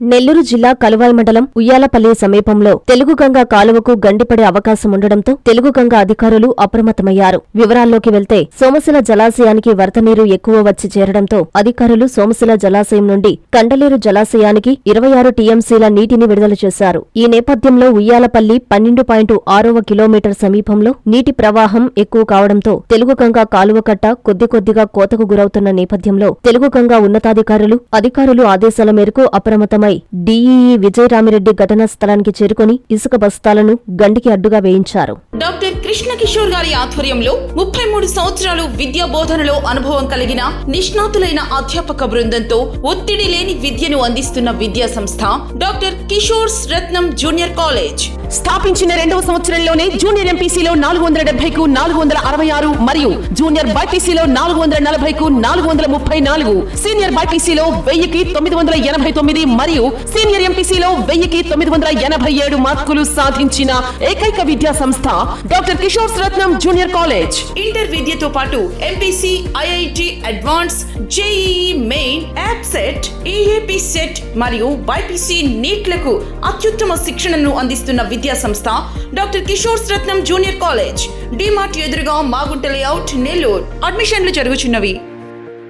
నెల్లూరు జిల్లా కలువాయి మండలం ఉయ్యాలపల్లి సమీపంలో తెలుగుగంగ కాలువకు గండిపడే అవకాశం ఉండడంతో తెలుగుగంగ అధికారులు అప్రమత్తమయ్యారు. వివరాల్లోకి వెళ్తే సోమశిల జలాశయానికి వరద నీరు ఎక్కువ వచ్చి చేరడంతో అధికారులు సోమశిల జలాశయం నుండి కండలేరు జలాశయానికి 26 టీఎంసీల నీటిని విడుదల చేశారు. ఈ నేపథ్యంలో ఉయ్యాలపల్లి 12.6వ కిలోమీటర్ సమీపంలో నీటి ప్రవాహం ఎక్కువ కావడంతో తెలుగుగంగ కాలువ కట్ట కొద్దిగా కోతకు గురవుతున్న నేపథ్యంలో తెలుగుగంగ అధికారులు ఆదేశాల మేరకు అప్రమత్తమై డీఈఈ విజయరామిరెడ్డి ఘటనా స్థలానికి చేరుకుని ఇసుక బస్తాలను గండికి అడ్డుగా వేయించారు. డాక్టర్ కృష్ణ కిషోర్ గారి ఆధ్వర్యంలో 33 సంవత్సరాలు విద్యా బోధనలో అనుభవం కలిగిన నిష్ణాతులైన అధ్యాపక బృందంతో ఒత్తిడి లేని విద్యను అందిస్తున్న విద్యా సంస్థ డాక్టర్ కిషోర్స్ రత్నం జూనియర్ కాలేజ్. స్థాపించిన 2వ సంవత్సరంలోనే జూనియర్ ఎంపీసీలో 470కు 466 మరియు జూనియర్ బైపీసీలో 440కు 434, సీనియర్ బైపీసీలో 1000కి 989 మరియు సీనియర్ ఎంపీసీలో 1000కి 987 మార్కులు సాధించిన ఏకైక విద్యా సంస్థ డాక్టర్ కిషోర్స్ రత్నం జూనియర్ కాలేజ్. ఇంటర్ విద్యతో పాటు MPC, IIT advance, JEE main, యాప్సెట్, EAP set మరియు బైపీసీ నీట్లకు అత్యుత్తమ శిక్షణను అందిస్తున్న విద్యా సంస్థ డాక్టర్ కిషోర్స్ రత్నం జూనియర్ కాలేజ్. డిమార్ట్ ఎదురుగా మాగుంట లేఅవుట్, నెల్లూరు. అడ్మిషన్లు జరుగుచున్నవి.